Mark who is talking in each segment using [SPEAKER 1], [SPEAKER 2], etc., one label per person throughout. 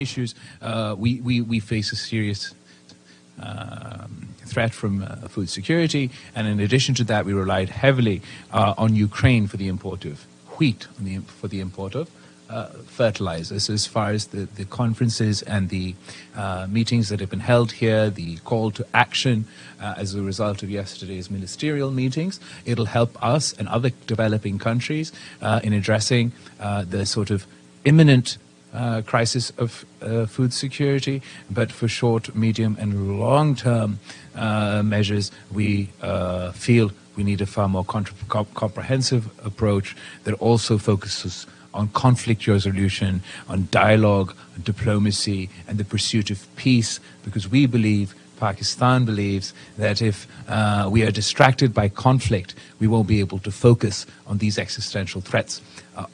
[SPEAKER 1] issues, we face a serious threat from food security, and in addition to that, we relied heavily on Ukraine for the import of wheat, for the import of fertilizers. As far as the conferences and the meetings that have been held here, the call to action as a result of yesterday's ministerial meetings, it'll help us and other developing countries in addressing the sort of imminent crisis of food security, but for short, medium, and long-term measures, we feel we need a far more comprehensive approach that also focuses on conflict resolution, on dialogue, on diplomacy, and the pursuit of peace, because we believe, Pakistan believes, that if we are distracted by conflict, we won't be able to focus on these existential threats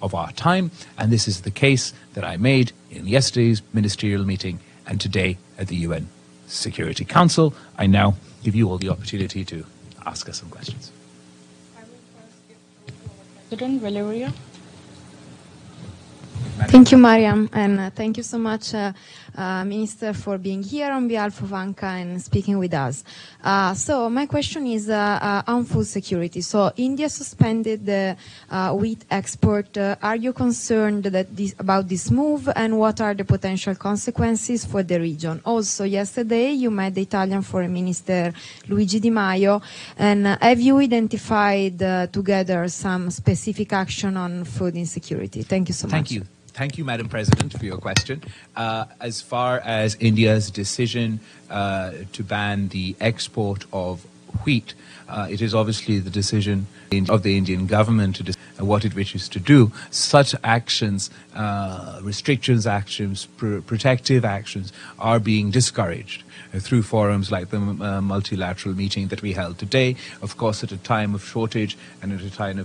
[SPEAKER 1] of our time. And this is the case that I made in yesterday's ministerial meeting and today at the UN Security Council. I now give you all the opportunity to ask us some questions.
[SPEAKER 2] I will first give President Valeria.
[SPEAKER 3] Thank you, Mariam, and thank you so much, Minister, for being here on behalf of ANCA and speaking with us. So my question is on food security. So India suspended the wheat export. Are you concerned about this move, and what are the potential consequences for the region? Also, yesterday you met the Italian Foreign Minister Luigi Di Maio, and have you identified together some specific action on food insecurity? Thank you so much.
[SPEAKER 1] Thank you. Thank you, Madam President, for your question. As far as India's decision to ban the export of wheat, it is obviously the decision of the Indian government to decide what it wishes to do. Such actions, restrictions actions, protective actions are being discouraged through forums like the multilateral meeting that we held today. Of course, at a time of shortage and at a time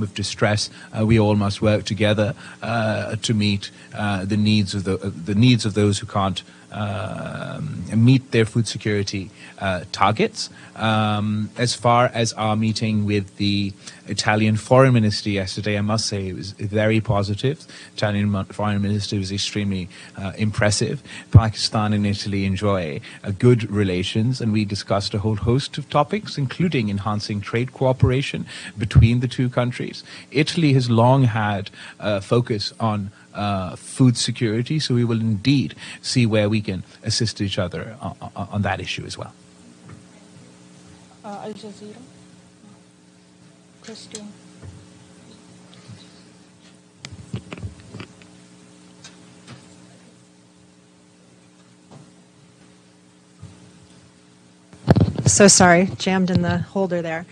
[SPEAKER 1] of distress, we all must work together to meet the needs of those who can't meet their food security targets. As far as our meeting with the Italian Foreign Minister yesterday, I must say it was very positive. Italian Foreign Minister was extremely impressive. Pakistan and Italy enjoy good relations, and we discussed a whole host of topics, including enhancing trade cooperation between the two countries. Italy has long had a focus on food security, so we will indeed see where we can assist each other on that issue as well.
[SPEAKER 2] Al Jazeera. Christian.
[SPEAKER 4] So sorry, jammed in the holder there.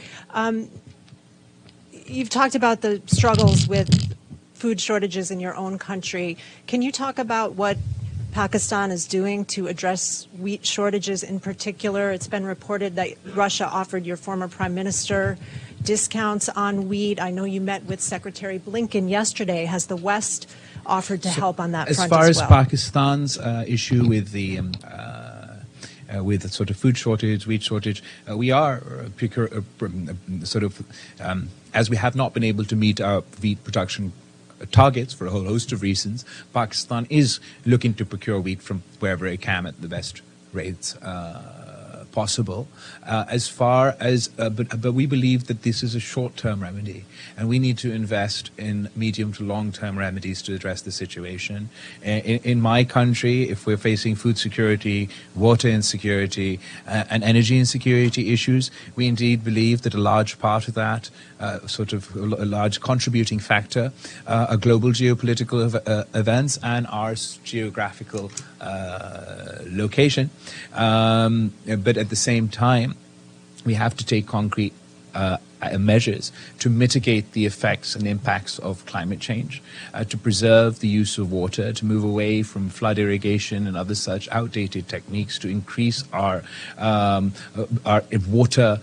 [SPEAKER 4] You've talked about the struggles with food shortages in your own country. Can you talk about what Pakistan is doing to address wheat shortages in particular? It's been reported that Russia offered your former prime minister discounts on wheat. I know you met with Secretary Blinken yesterday. Has the West offered to help on that front as well?
[SPEAKER 1] As far as Pakistan's issue with the with sort of food shortage, wheat shortage, we are as we have not been able to meet our wheat production targets for a whole host of reasons, Pakistan is looking to procure wheat from wherever it can at the best rates possible. But we believe that this is a short-term remedy, and we need to invest in medium to long-term remedies to address the situation. In my country, if we're facing food security, water insecurity, and energy insecurity issues, we indeed believe that a large part of that, a large contributing factor, are global geopolitical events and our geographical location. But at the same time, we have to take concrete measures to mitigate the effects and impacts of climate change, to preserve the use of water, to move away from flood irrigation and other such outdated techniques, to increase our water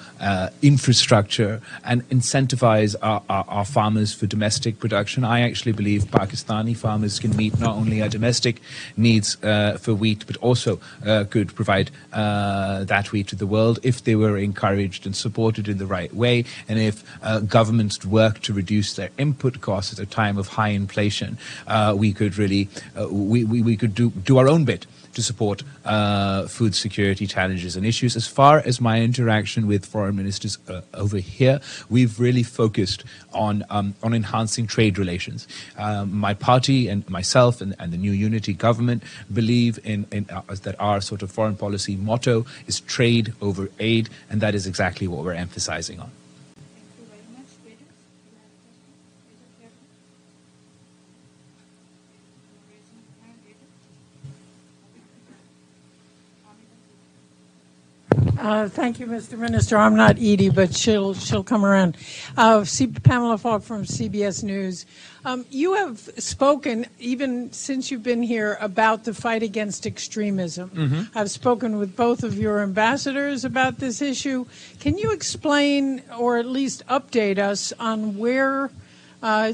[SPEAKER 1] infrastructure and incentivize our farmers for domestic production. I actually believe Pakistani farmers can meet not only our domestic needs for wheat, but also could provide that wheat to the world if they were encouraged and supported in the right way. and if governments work to reduce their input costs at a time of high inflation, we could really we could do our own bit to support food security challenges and issues. As far as my interaction with foreign ministers over here, we've really focused on enhancing trade relations. My party and myself and the new unity government believe in that our sort of foreign policy motto is trade over aid, and that is exactly what we're emphasizing on.
[SPEAKER 2] Thank you very much. Ladies,
[SPEAKER 5] Thank you, Mr. Minister. I'm not Edie, but she'll come around. Pamela Falk from CBS News. You have spoken, even since you've been here, about the fight against extremism.
[SPEAKER 1] Mm-hmm.
[SPEAKER 5] I've spoken with both of your ambassadors about this issue. Can you explain, or at least update us, on where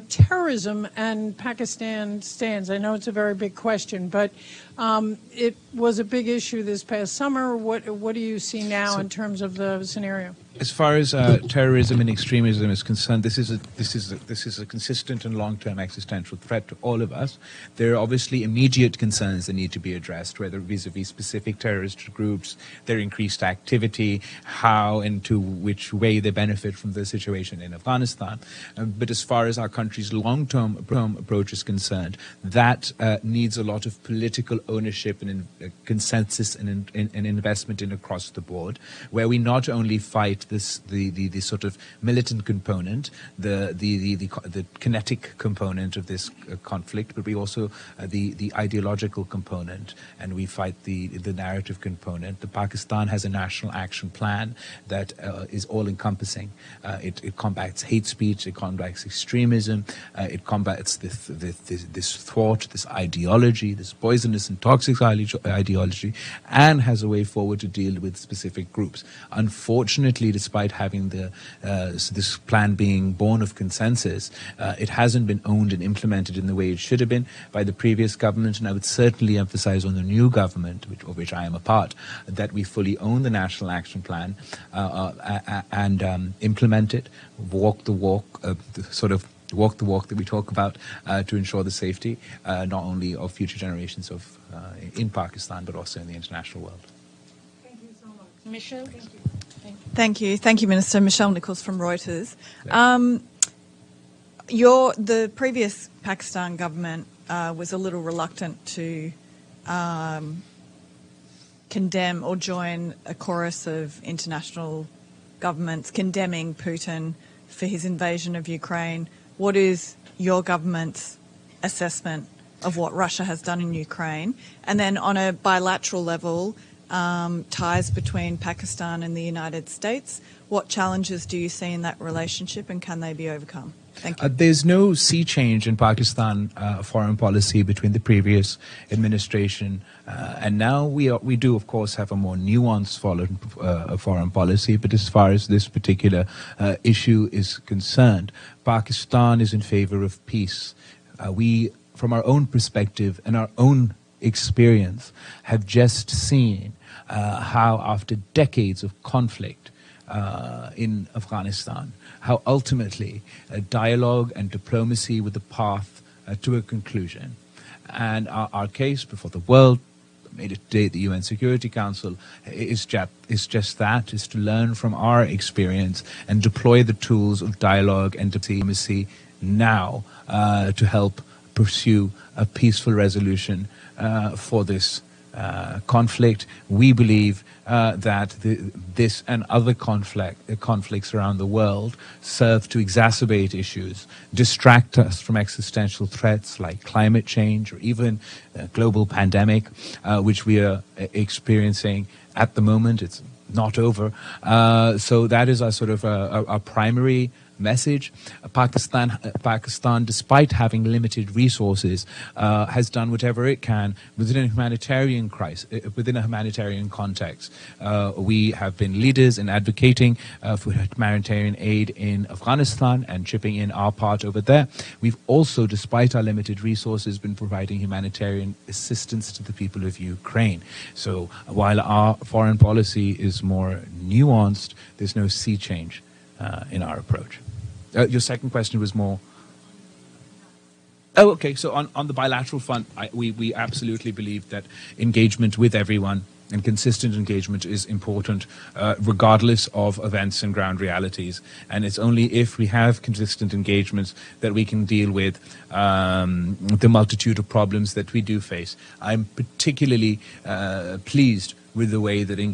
[SPEAKER 5] terrorism and Pakistan stands? I know it's a very big question, but it was a big issue this past summer. What do you see now in terms of the scenario?
[SPEAKER 1] As far as terrorism and extremism is concerned, this is a consistent and long-term existential threat to all of us. There are obviously immediate concerns that need to be addressed, whether vis-a-vis specific terrorist groups, their increased activity, how and to which way they benefit from the situation in Afghanistan. But as far as our country's long-term approach is concerned, that needs a lot of political ownership and consensus and investment in across the board, where we not only fight the sort of militant component, the kinetic component of this conflict, but we also the ideological component, and we fight the narrative component. Pakistan has a national action plan that is all-encompassing. It combats hate speech, it combats extremism, it combats this thought, this ideology, this poisonous and toxic ideology, and has a way forward to deal with specific groups. Unfortunately, despite having this plan being born of consensus, it hasn't been owned and implemented in the way it should have been by the previous government, and I would certainly emphasize on the new government, of which I am a part, that we fully own the National Action Plan and implement it, walk the walk, walk the walk that we talk about to ensure the safety not only of future generations in Pakistan, but also in the international world.
[SPEAKER 5] Thank you so much.
[SPEAKER 2] Michelle, thank you.
[SPEAKER 6] Thank you, Minister. Michelle Nichols from Reuters. The previous Pakistan government was a little reluctant to condemn or join a chorus of international governments condemning Putin for his invasion of Ukraine. What is your government's assessment of what Russia has done in Ukraine? And then on a bilateral level, ties between Pakistan and the United States. What challenges do you see in that relationship, and can they be overcome? Thank you.
[SPEAKER 1] There's no sea change in Pakistan foreign policy between the previous administration and now. We do, of course, have a more nuanced foreign policy, but as far as this particular issue is concerned, Pakistan is in favor of peace. We, from our own perspective and our own experience, have just seen how after decades of conflict in Afghanistan, how ultimately dialogue and diplomacy were the path to a conclusion. And our case before the world, made it today at the UN Security Council, is just that, is to learn from our experience and deploy the tools of dialogue and diplomacy now to help pursue a peaceful resolution for this conflict. We believe that this and other conflicts around the world serve to exacerbate issues, distract us from existential threats like climate change or even global pandemic, which we are experiencing at the moment. It's not over. So that is our sort of our primary message. Pakistan, despite having limited resources, has done whatever it can within a humanitarian crisis, within a humanitarian context. We have been leaders in advocating for humanitarian aid in Afghanistan and chipping in our part over there. We've also, despite our limited resources, been providing humanitarian assistance to the people of Ukraine. So while our foreign policy is more nuanced, there's no sea change in our approach. Your second question was more... Oh, okay. So on the bilateral front, we absolutely believe that engagement with everyone and consistent engagement is important, regardless of events and ground realities. And it's only if we have consistent engagements that we can deal with the multitude of problems that we do face. I'm particularly pleased with the way that the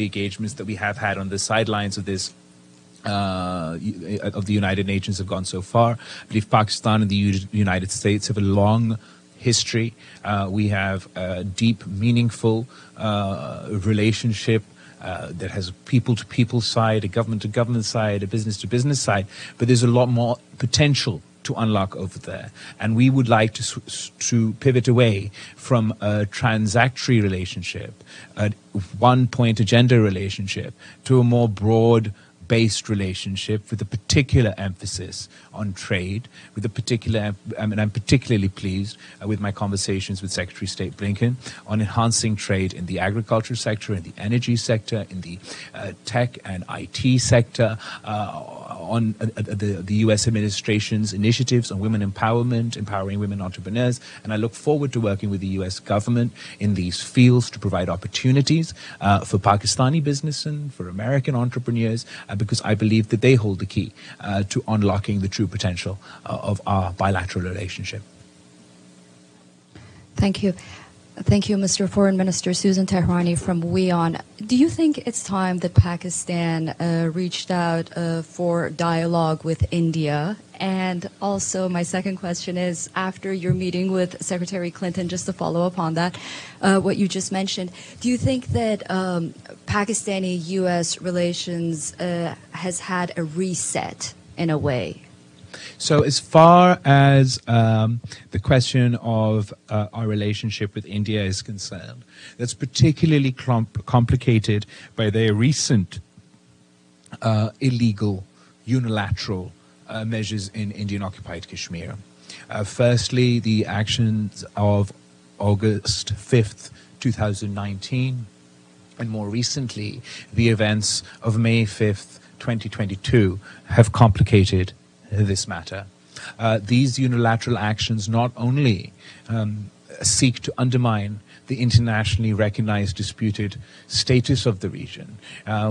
[SPEAKER 1] engagements that we have had on the sidelines of this of the United Nations have gone so far. I believe Pakistan and the United States have a long history. We have a deep, meaningful relationship that has a people-to-people side, a government-to-government side, a business-to-business side, but there's a lot more potential to unlock over there. And we would like to pivot away from a transactory relationship, a one-point agenda relationship, to a more broad-based relationship with a particular emphasis on trade, with a particular, I'm particularly pleased with my conversations with Secretary of State Blinken on enhancing trade in the agriculture sector, in the energy sector, in the tech and IT sector, on the U.S. administration's initiatives on women empowerment, empowering women entrepreneurs. And I look forward to working with the U.S. government in these fields to provide opportunities for Pakistani business and for American entrepreneurs, because I believe that they hold the key to unlocking the true potential of our bilateral relationship.
[SPEAKER 7] Thank you. Thank you, Mr. Foreign Minister. Susan Tehrani from WION. Do you think it's time that Pakistan reached out for dialogue with India? And also, my second question is, after your meeting with Secretary Clinton, just to follow up on that, what you just mentioned, do you think that Pakistani-U.S. relations has had a reset in a way?
[SPEAKER 1] So as far as the question of our relationship with India is concerned, that's particularly complicated by their recent illegal, unilateral measures in Indian-occupied Kashmir. Firstly, the actions of August 5th, 2019, and more recently, the events of May 5th, 2022, have complicated this matter. These unilateral actions not only seek to undermine the internationally recognized disputed status of the region.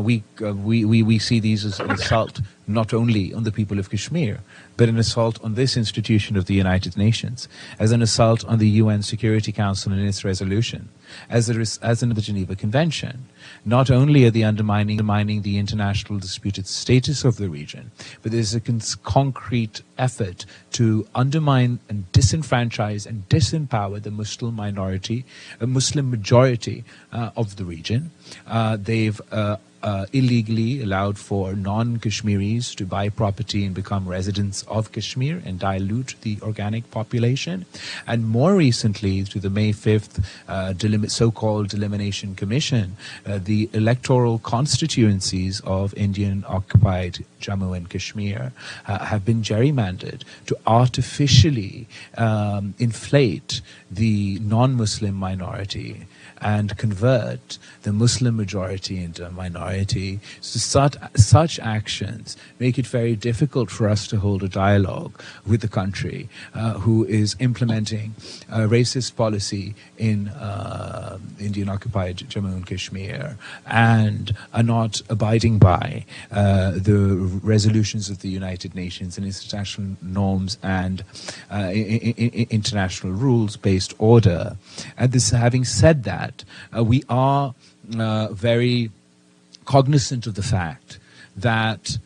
[SPEAKER 1] We see these as an assault not only on the people of Kashmir, but an assault on this institution of the United Nations, as an assault on the UN Security Council and its resolution, as in the Geneva Convention. Not only are they undermining the international disputed status of the region, but there's a concrete effort to undermine and disenfranchise and disempower the Muslim minority, a Muslim majority of the region. They've illegally allowed for non-Kashmiris to buy property and become residents of Kashmir and dilute the organic population. And more recently, to the May 5th so-called Delimitation Commission, the electoral constituencies of Indian-occupied Jammu and Kashmir have been gerrymandered to artificially inflate the non-Muslim minority and convert the Muslim majority into a minority. So such actions make it very difficult for us to hold a dialogue with the country who is implementing a racist policy in Indian-occupied Jammu and Kashmir and are not abiding by the resolutions of the United Nations and international norms and international rules-based order. And this, having said that, we are very cognizant of the fact that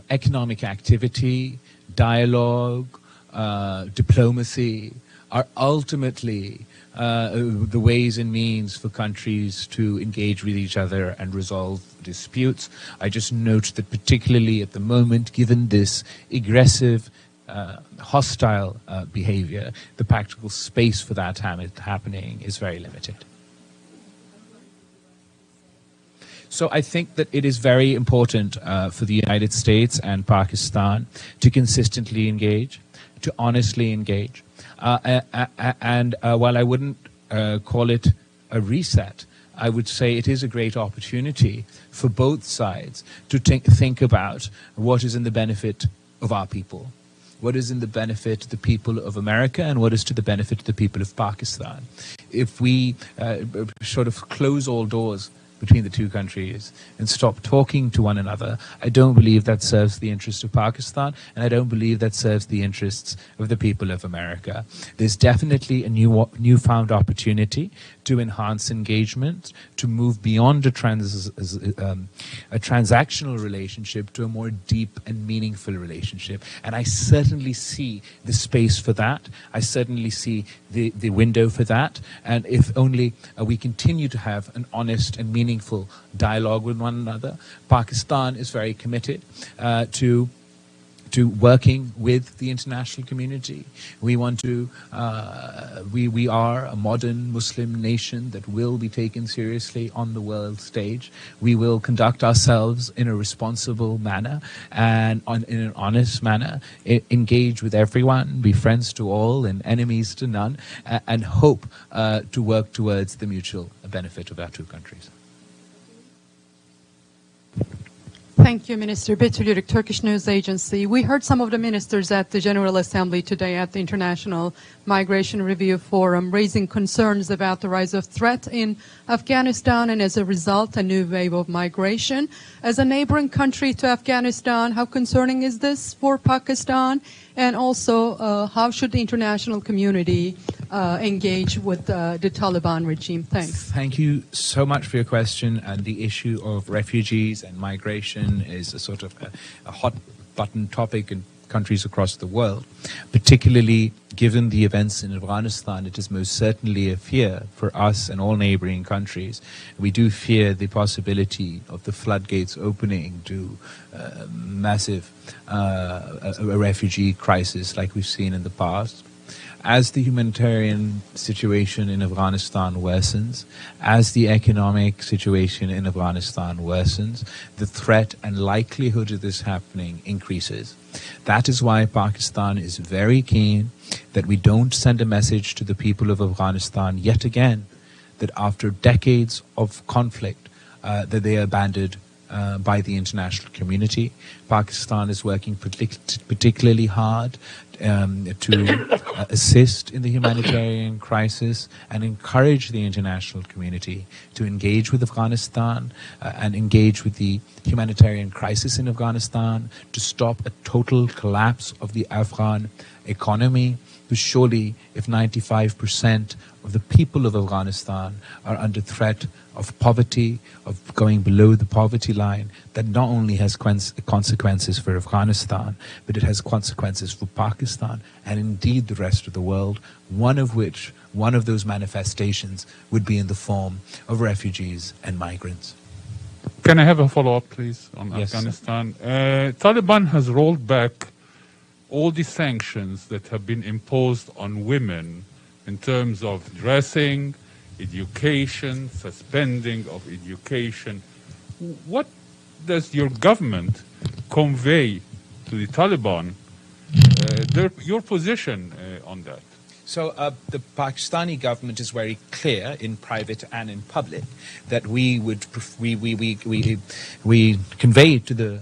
[SPEAKER 1] economic activity, dialogue, diplomacy are ultimately the ways and means for countries to engage with each other and resolve disputes. I just note that particularly at the moment, given this aggressive hostile behavior, the practical space for that happening is very limited. So I think that it is very important for the United States and Pakistan to consistently engage, to honestly engage. And while I wouldn't call it a reset, I would say it is a great opportunity for both sides to think about what is in the benefit of our people, what is in the benefit of the people of America, and what is to the benefit of the people of Pakistan. If we sort of close all doors between the two countries and stop talking to one another, I don't believe that serves the interest of Pakistan, and I don't believe that serves the interests of the people of America. There's definitely a newfound opportunity to enhance engagement, to move beyond a transactional relationship to a more deep and meaningful relationship. And I certainly see the space for that. I certainly see the window for that. And if only we continue to have an honest and meaningful dialogue with one another, Pakistan is very committed to working with the international community. We want to, we are a modern Muslim nation that will be taken seriously on the world stage. We will conduct ourselves in a responsible manner and in an honest manner, engage with everyone, be friends to all and enemies to none, and hope to work towards the mutual benefit of our two countries.
[SPEAKER 8] Thank you, Minister. Betül Yürük, Turkish News Agency. We heard some of the ministers at the General Assembly today at the International Migration Review Forum raising concerns about the rise of threat in Afghanistan and, as a result, a new wave of migration. As a neighboring country to Afghanistan, how concerning is this for Pakistan? And also, how should the international community engage with the Taliban regime? Thanks.
[SPEAKER 1] Thank you so much for your question. And the issue of refugees and migration is a sort of a hot button topic in countries across the world. Particularly given the events in Afghanistan, it is most certainly a fear for us and all neighboring countries. We do fear the possibility of the floodgates opening to massive a refugee crisis like we've seen in the past. As the humanitarian situation in Afghanistan worsens, as the economic situation in Afghanistan worsens, the threat and likelihood of this happening increases. That is why Pakistan is very keen that we don't send a message to the people of Afghanistan yet again that after decades of conflict that they are abandoned by the international community. Pakistan is working particularly hard to assist in the humanitarian crisis and encourage the international community to engage with Afghanistan and engage with the humanitarian crisis in Afghanistan, to stop a total collapse of the Afghan economy. Because surely if 95% of the people of Afghanistan are under threat of poverty, of going below the poverty line, that not only has consequences for Afghanistan, but it has consequences for Pakistan and indeed the rest of the world, one of those manifestations would be in the form of refugees and migrants.
[SPEAKER 9] Can I have a follow-up, please, on
[SPEAKER 1] Yes,
[SPEAKER 9] Afghanistan? Taliban has rolled back all the sanctions that have been imposed on women in terms of dressing, education, suspending of education. What does your government convey to the Taliban, your position on that?
[SPEAKER 1] So the Pakistani government is very clear in private and in public that we convey to the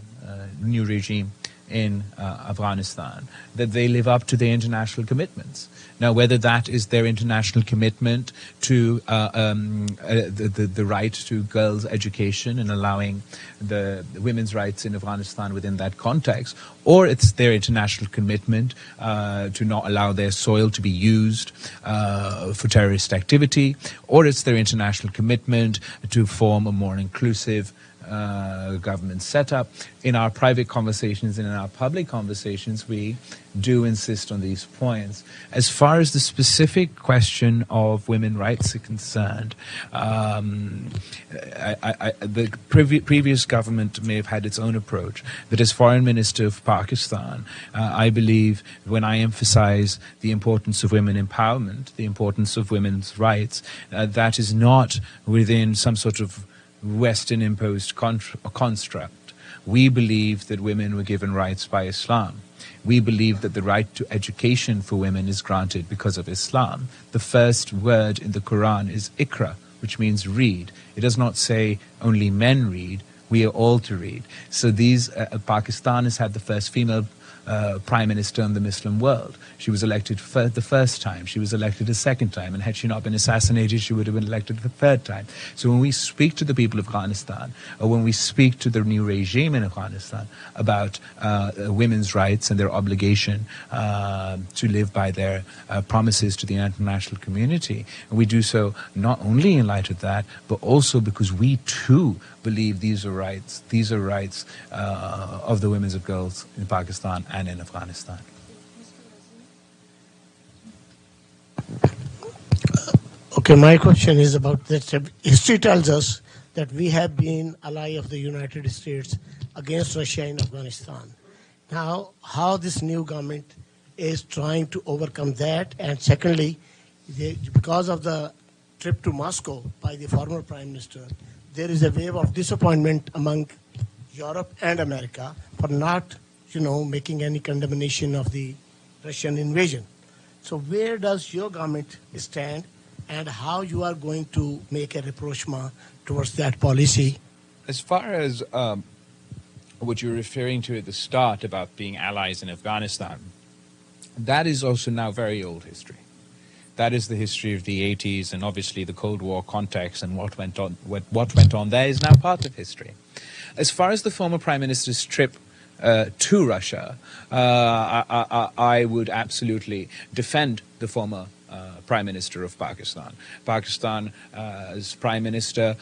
[SPEAKER 1] new regime in Afghanistan that they live up to their international commitments. Now, whether that is their international commitment to the right to girls' education and allowing the women's rights in Afghanistan within that context, or it's their international commitment to not allow their soil to be used for terrorist activity, or it's their international commitment to form a more inclusive government setup. In our private conversations and in our public conversations, we do insist on these points. As far as the specific question of women's rights are concerned, the previous government may have had its own approach, but as Foreign Minister of Pakistan, I believe when I emphasize the importance of women empowerment, the importance of women's rights, that is not within some sort of Western imposed construct. We believe that women were given rights by Islam. We believe that the right to education for women is granted because of Islam. The first word in the Quran is Iqra, which means read. It does not say only men read. We are all to read. So Pakistan has had the first female prime minister in the Muslim world. She was elected for the first time. She was elected a second time. And had she not been assassinated, she would have been elected the third time. So when we speak to the people of Afghanistan, or when we speak to the new regime in Afghanistan about women's rights and their obligation to live by their promises to the international community, we do so not only in light of that, but also because we too believe these are rights of the women and girls in Pakistan and in Afghanistan.
[SPEAKER 10] Okay, my question is about that. History tells us that we have been ally of the United States against Russia in Afghanistan. Now, how this new government is trying to overcome that, and secondly, because of the trip to Moscow by the former Prime Minister, there is a wave of disappointment among Europe and America for not, making any condemnation of the Russian invasion. So where does your government stand, and how you are going to make a rapprochement towards that policy?
[SPEAKER 1] As far as what you're referring to at the start about being allies in Afghanistan, that is also now very old history. That is the history of the 80s, and obviously the Cold War context and what went on there is now part of history. As far as the former Prime Minister's trip to Russia, I would absolutely defend the former Prime Minister of Pakistan. Pakistan's Prime Minister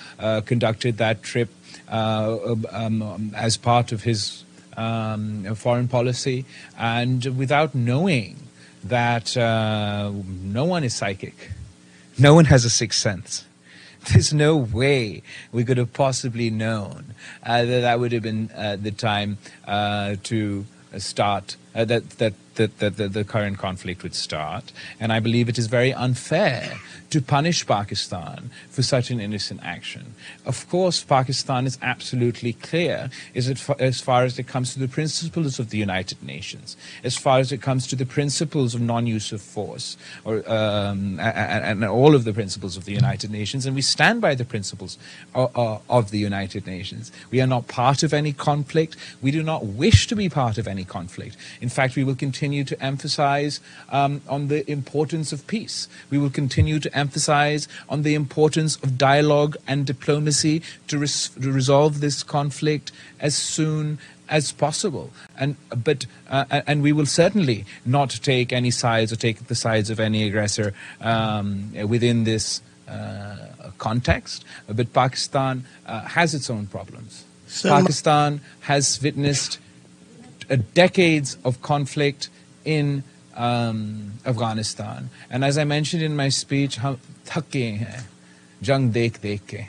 [SPEAKER 1] conducted that trip as part of his foreign policy, and without knowing that no one is psychic. No one has a sixth sense. There's no way we could have possibly known that would have been the time to start, that the current conflict would start. And I believe it is very unfair to punish Pakistan for such an innocent action. Of course, Pakistan is absolutely clear as far as it comes to the principles of the United Nations, as far as it comes to the principles of non-use of force, and all of the principles of the United Nations, and we stand by the principles of the United Nations. We are not part of any conflict. We do not wish to be part of any conflict. In fact, we will continue to emphasize on the importance of peace. We will continue to emphasize on the importance of dialogue and diplomacy to resolve this conflict as soon as possible. And we will certainly not take any sides or take the sides of any aggressor within this context. But Pakistan has its own problems. Pakistan has witnessed decades of conflict in Afghanistan. And as I mentioned in my speech, हम थक गए हैं जंग देख के.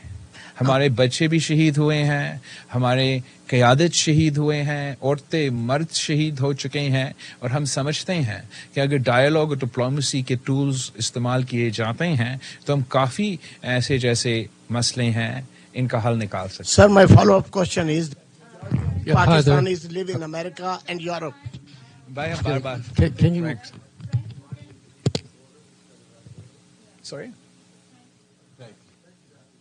[SPEAKER 1] हमारे बच्चे भी शहीद हुए हैं, हमारे क़यादत शहीद हुए हैं, औरतें मर्द शहीद हो चुके हैं, और हम समझते हैं कि अगर डायलॉग और डिप्लोमेसी के टूल्स इस्तेमाल किए जाते हैं तो हम काफ़ी ऐसे जैसे मसले हैं इनका हल निकाल सकते हैं.
[SPEAKER 10] Sir, my follow-up question is, Pakistanis live in America and Europe.
[SPEAKER 11] Can you...
[SPEAKER 1] Sorry?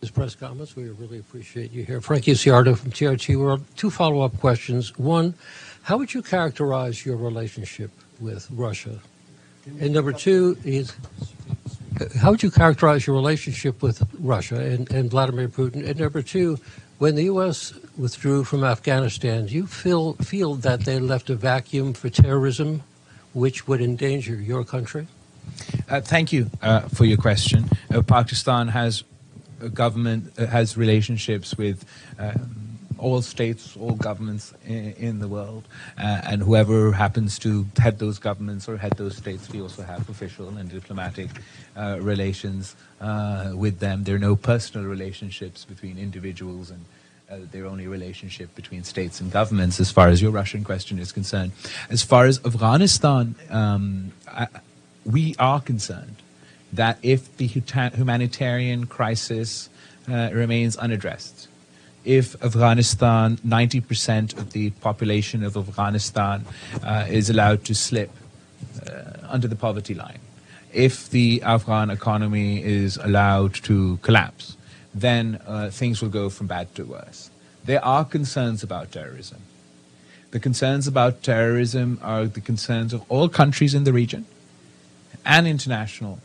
[SPEAKER 11] This press comments, we really appreciate you here. Frankie Ciardo from TRT World. 2 follow-up questions. One, how would you characterize your relationship with Russia? And number 2 is, how would you characterize your relationship with Russia and Vladimir Putin? And number 2, when the U.S. withdrew from Afghanistan, do you feel that they left a vacuum for terrorism which would endanger your country?
[SPEAKER 1] Thank you for your question. Pakistan has a government, has relationships with all states, all governments in the world, and whoever happens to head those governments or head those states, we also have official and diplomatic relations with them. There are no personal relationships between individuals, and they're only relationship between states and governments as far as your Russian question is concerned. As far as Afghanistan, we are concerned that if the humanitarian crisis remains unaddressed, if Afghanistan, 90% of the population of Afghanistan is allowed to slip under the poverty line, if the Afghan economy is allowed to collapse, then things will go from bad to worse. There are concerns about terrorism. The concerns about terrorism are the concerns of all countries in the region and international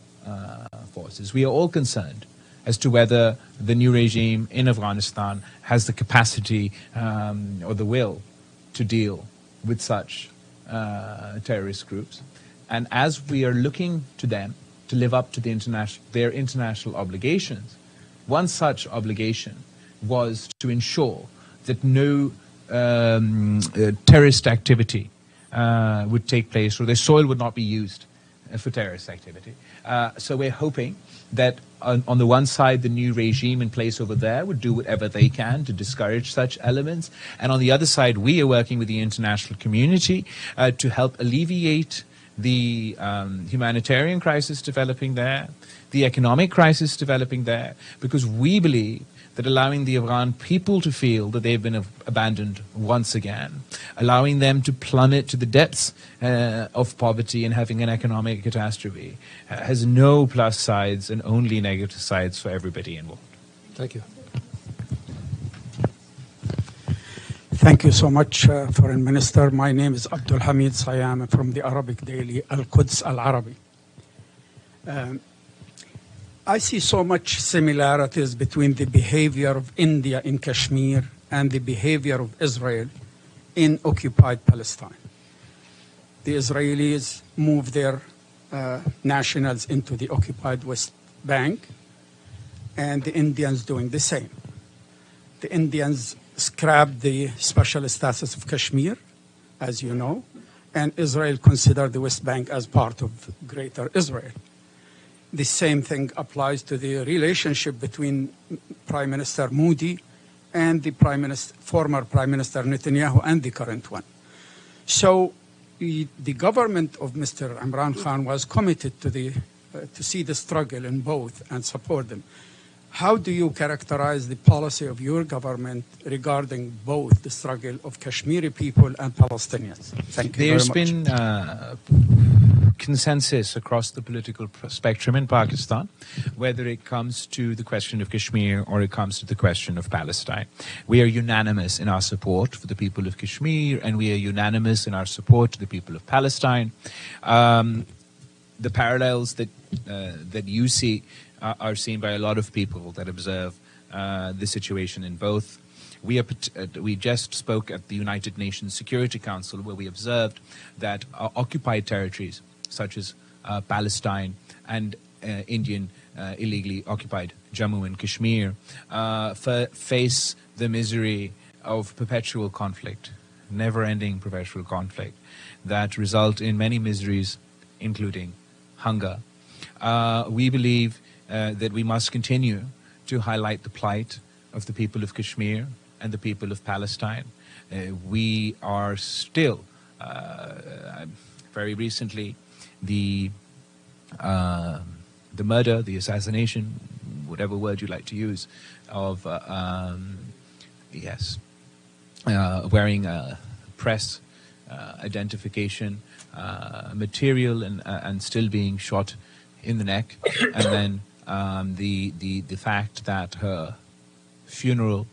[SPEAKER 1] forces. We are all concerned as to whether the new regime in Afghanistan has the capacity or the will to deal with such terrorist groups. And as we are looking to them to live up to their international obligations, one such obligation was to ensure that no terrorist activity would take place, or their soil would not be used for terrorist activity. So we're hoping that on the one side, the new regime in place over there would do whatever they can to discourage such elements. And on the other side, we are working with the international community to help alleviate the humanitarian crisis developing there, the economic crisis developing there, because we believe that allowing the Afghan people to feel that they've been abandoned once again, allowing them to plummet to the depths of poverty and having an economic catastrophe has no plus sides and only negative sides for everybody involved.
[SPEAKER 11] Thank you.
[SPEAKER 12] Thank you so much, Foreign Minister. My name is Abdul Hamid Sayam from the Arabic daily Al-Quds Al-Arabi. I see so much similarities between the behavior of India in Kashmir and the behavior of Israel in occupied Palestine. The Israelis moved their nationals into the occupied West Bank, and the Indians doing the same. The Indians scrapped the special status of Kashmir, as you know, and Israel considered the West Bank as part of Greater Israel. The same thing applies to the relationship between Prime Minister Modi and the former Prime Minister Netanyahu and the current one. So the government of Mr. Imran Khan was committed to see the struggle in both and support them. How do you characterize the policy of your government regarding both the struggle of Kashmiri people and Palestinians? Thank you
[SPEAKER 1] There's
[SPEAKER 12] very much.
[SPEAKER 1] been consensus across the political spectrum in Pakistan, whether it comes to the question of Kashmir or it comes to the question of Palestine. We are unanimous in our support for the people of Kashmir, and we are unanimous in our support to the people of Palestine. The parallels that you see are seen by a lot of people that observe the situation in both. We just spoke at the United Nations Security Council, where we observed that occupied territories such as Palestine and Indian illegally occupied Jammu and Kashmir face the misery of perpetual conflict, never-ending perpetual conflict that result in many miseries, including hunger. We believe that we must continue to highlight the plight of the people of Kashmir and the people of Palestine. We are still, very recently, the murder, the assassination, whatever word you like to use, of, wearing press identification material and still being shot in the neck, and then the fact that her funeral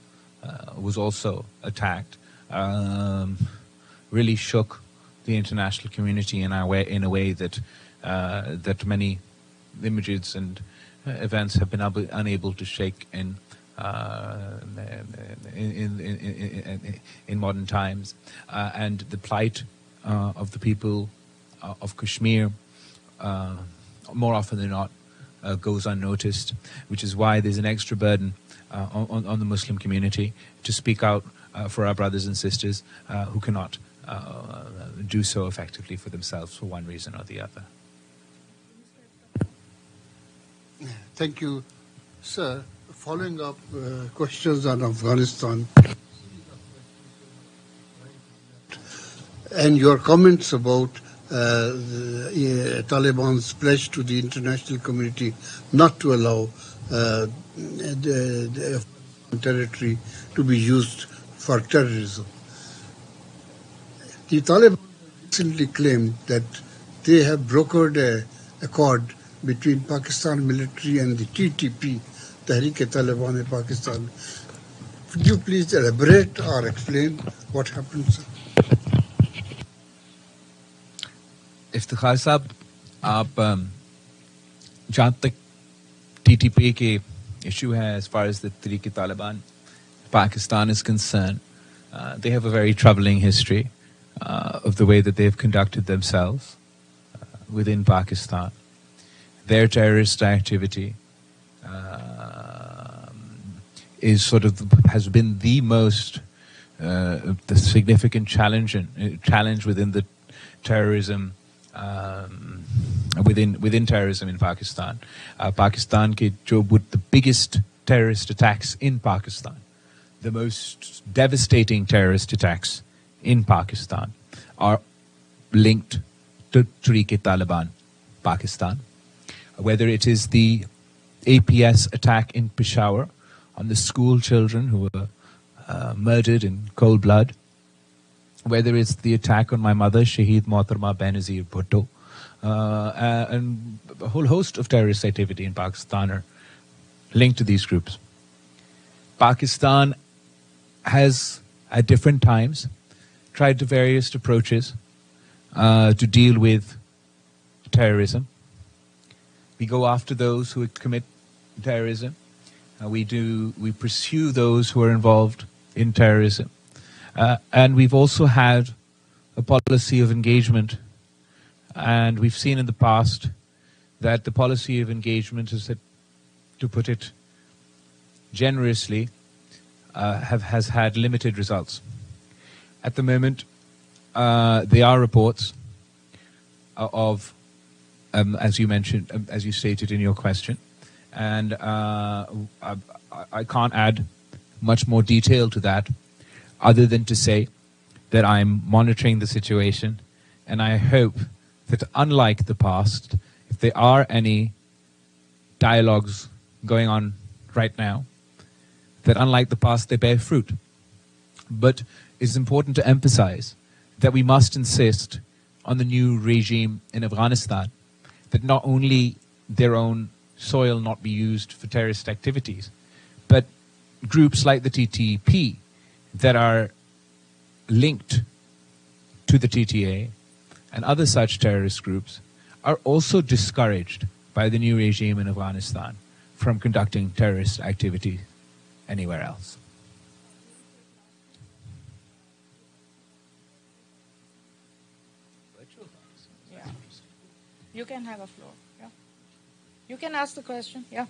[SPEAKER 1] was also attacked really shook the international community in a way that that many images and events have been unable to shake in modern times, and the plight of the people of Kashmir more often than not goes unnoticed, which is why there's an extra burden on the Muslim community to speak out for our brothers and sisters who cannot do so effectively for themselves for one reason or the other.
[SPEAKER 13] Thank you, sir. Following up questions on Afghanistan and your comments about Taliban's pledge to the international community not to allow the territory to be used for terrorism. The Taliban recently claimed that they have brokered an accord between Pakistan military and the TTP Tehreek-e-Taliban in Pakistan. Could you please elaborate or explain what happened, sir?
[SPEAKER 1] Iftikhar साहब, आप जहाँ तक TTP के issue है, as far as the Tehreek-e-Taliban Pakistan is concerned, they have a very troubling history of the way that they've conducted themselves within Pakistan. Their terrorist activity is has been the most the significant challenge within the terrorism within terrorism in Pakistan. Pakistan ke the biggest terrorist attacks in Pakistan, the most devastating terrorist attacks in Pakistan, are linked to Tehreek-e-Taliban Pakistan. Whether it is the APS attack in Peshawar on the school children who were murdered in cold blood, whether it's the attack on my mother, Shaheed Mohtarma Benazir Bhutto, and a whole host of terrorist activity in Pakistan are linked to these groups. Pakistan has, at different times, tried various approaches to deal with terrorism. We go after those who commit terrorism. We pursue those who are involved in terrorism. And we've also had a policy of engagement. And we've seen in the past that the policy of engagement is that, to put it generously, has had limited results. At the moment, there are reports of, as you mentioned, as you stated in your question, and I can't add much more detail to that, other than to say that I'm monitoring the situation, and I hope that, unlike the past, if there are any dialogues going on right now, that unlike the past, they bear fruit. But it's important to emphasize that we must insist on the new regime in Afghanistan that not only their own soil not be used for terrorist activities, but groups like the TTP that are linked to the TTA and other such terrorist groups are also discouraged by the new regime in Afghanistan from conducting terrorist activity anywhere else.
[SPEAKER 2] Yeah. You can have a floor. Yeah. You can ask the question. Yeah.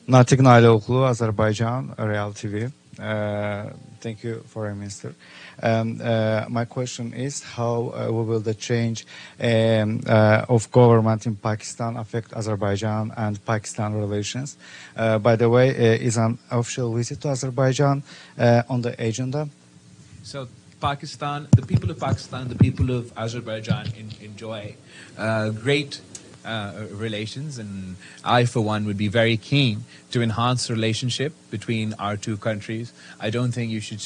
[SPEAKER 14] Natiq Nailoğlu, Azerbaijan, Real TV. Thank you, Foreign Minister. My question is, how will the change of government in Pakistan affect Azerbaijan and Pakistan relations? By the way, is an official visit to Azerbaijan on the agenda?
[SPEAKER 1] So Pakistan, the people of Pakistan, the people of Azerbaijan enjoy great relations, and I, for one, would be very keen to enhance the relationship between our two countries. I don't think you should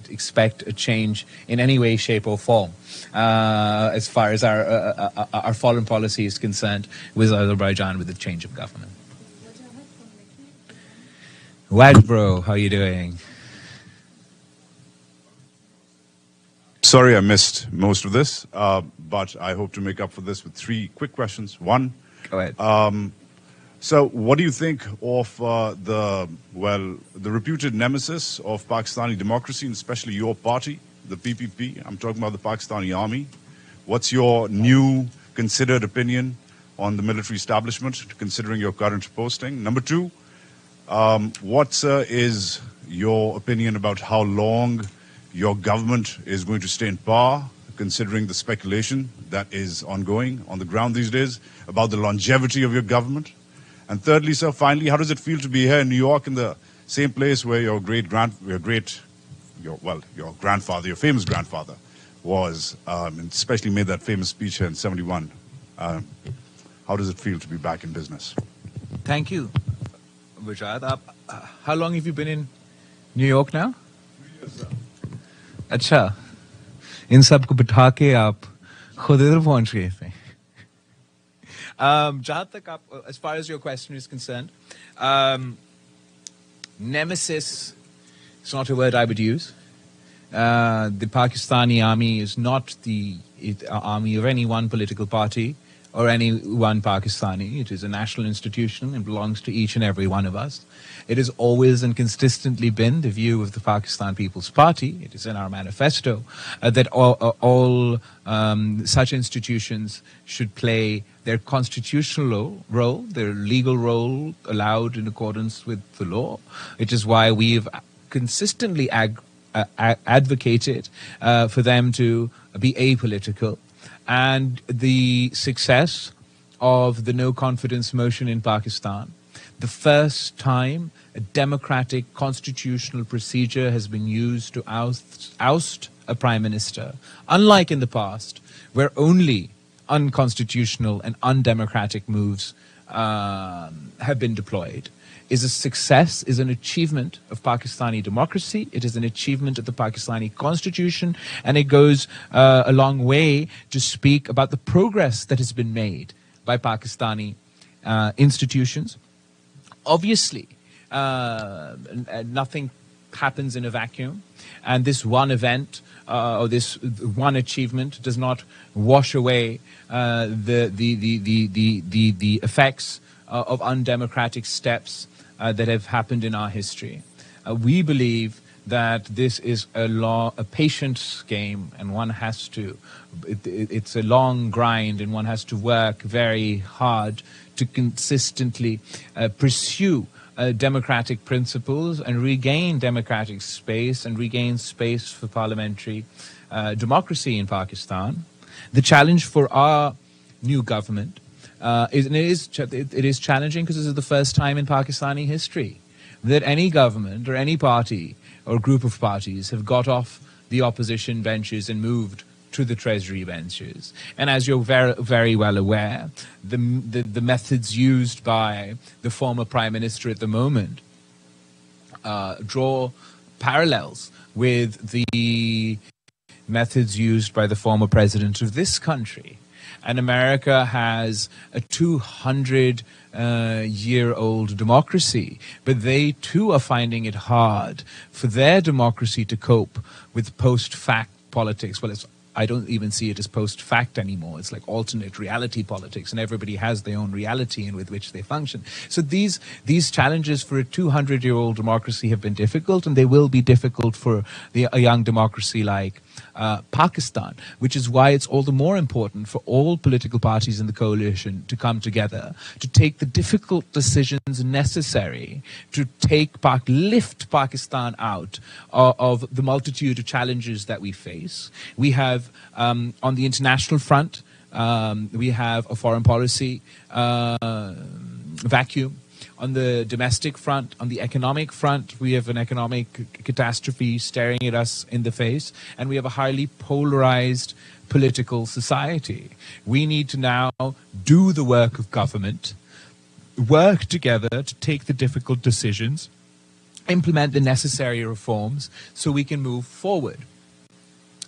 [SPEAKER 1] expect a change in any way, shape, or form as far as our foreign policy is concerned with Azerbaijan, with the change of government. Wad bro, how are you doing?
[SPEAKER 15] Sorry I missed most of this, but I hope to make up for this with three quick questions. One,
[SPEAKER 1] go ahead.
[SPEAKER 15] So what do you think of the reputed nemesis of Pakistani democracy, and especially your party, the PPP? I'm talking about the Pakistani army. What's your new considered opinion on the military establishment, considering your current posting? Number two, what is your opinion about how long your government is going to stay in power, considering the speculation that is ongoing on the ground these days about the longevity of your government? And thirdly, sir, finally, how does it feel to be here in New York, in the same place where your famous grandfather was, and especially made that famous speech here in '71? How does it feel to be back in business?
[SPEAKER 1] Thank you, Vijay. How long have you been in New York now?
[SPEAKER 15] 3 years, sir.
[SPEAKER 1] अच्छा, इन सब को बिठा के आप खुद इधर पहुंच गए थे. जहाँ तक as far as your question is concerned, nemesis is not a word I would use. The Pakistani army is not the army of any one political party or any one Pakistani. It is a national institution and belongs to each and every one of us. It has always and consistently been the view of the Pakistan People's Party. It is in our manifesto that all such institutions should play their constitutional role, their legal role allowed in accordance with the law. It is why we've consistently advocated for them to be apolitical. And the success of the no confidence motion in Pakistan, the first time a democratic constitutional procedure has been used to oust a prime minister, unlike in the past, where only unconstitutional and undemocratic moves have been deployed, is a success, is an achievement of Pakistani democracy. It is an achievement of the Pakistani constitution, and it goes a long way to speak about the progress that has been made by Pakistani institutions. Obviously, nothing happens in a vacuum, and this one event or this one achievement does not wash away the effects of undemocratic steps that have happened in our history. We believe that this is a patience game, and one has to, it's a long grind, and one has to work very hard to consistently pursue democratic principles and regain democratic space and regain space for parliamentary democracy in Pakistan. The challenge for our new government it is challenging because this is the first time in Pakistani history that any government or any party or group of parties have got off the opposition benches and moved to the treasury benches. And as you're very, very well aware, the methods used by the former prime minister at the moment draw parallels with the methods used by the former president of this country. And America has a 200-year-old democracy, but they too are finding it hard for their democracy to cope with post-fact politics. Well, I don't even see it as post-fact anymore. It's like alternate reality politics, and everybody has their own reality in with which they function. So these challenges for a 200-year-old democracy have been difficult, and they will be difficult for a young democracy like Pakistan, which is why it's all the more important for all political parties in the coalition to come together, to take the difficult decisions necessary to lift Pakistan out of the multitude of challenges that we face. We have, on the international front, we have a foreign policy vacuum. On the domestic front, on the economic front, we have an economic catastrophe staring at us in the face, and we have a highly polarized political society. We need to now do the work of government, work together to take the difficult decisions, implement the necessary reforms so we can move forward.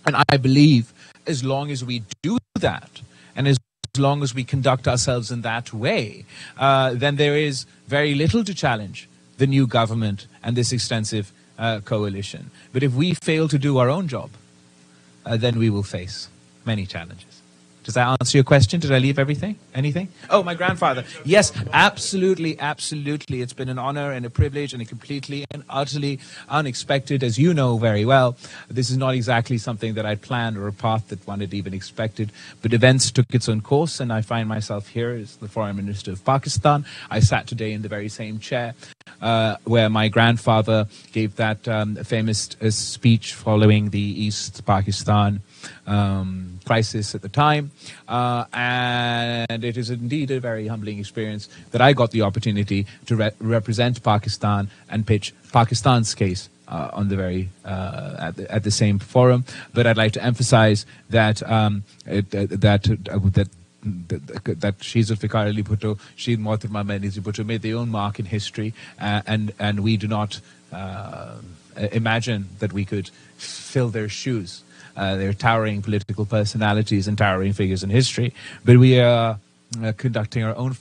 [SPEAKER 1] And I believe as long as we do that, and as long as we conduct ourselves in that way, then there is very little to challenge the new government and this extensive coalition. But if we fail to do our own job, then we will face many challenges. Does that answer your question? Did I leave everything? Anything? Oh, my grandfather. Yes, absolutely, absolutely. It's been an honor and a privilege and a completely and utterly unexpected, as you know very well. This is not exactly something that I'd planned or a path that one had even expected, but events took its own course, and I find myself here as the Foreign Minister of Pakistan. I sat today in the very same chair where my grandfather gave that famous speech following the East Pakistan crisis at the time, and it is indeed a very humbling experience that I got the opportunity to represent Pakistan and pitch Pakistan's case on the very at the same forum. But I'd like to emphasize that that she's Zulfikar Ali Bhutto, Sheikh Mohtarma Benazir Bhutto made their own mark in history, and we do not imagine that we could fill their shoes. They're towering political personalities and towering figures in history. But we are conducting our own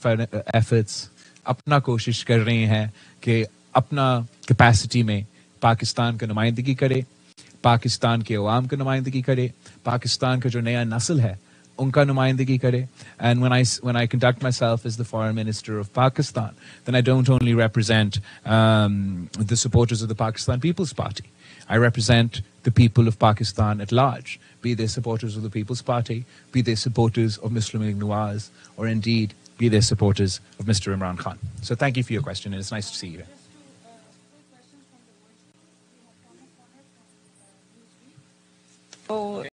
[SPEAKER 1] efforts. अपना कोशिश कर रहे हैं कि अपना capacity में पाकिस्तान का नुमाइंदगी करे, पाकिस्तान के अवाम का नुमाइंदगी करे, पाकिस्तान का जो नया नस्ल है उनका नुमाइंदगी करे. And when I conduct myself as the Foreign Minister of Pakistan, then I don't only represent the supporters of the Pakistan People's Party. I represent the people of Pakistan at large, be they supporters of the People's Party, be they supporters of Muslim League Nawaz, or indeed be they supporters of Mr. Imran Khan. So thank you for your question, and it's nice to see you here.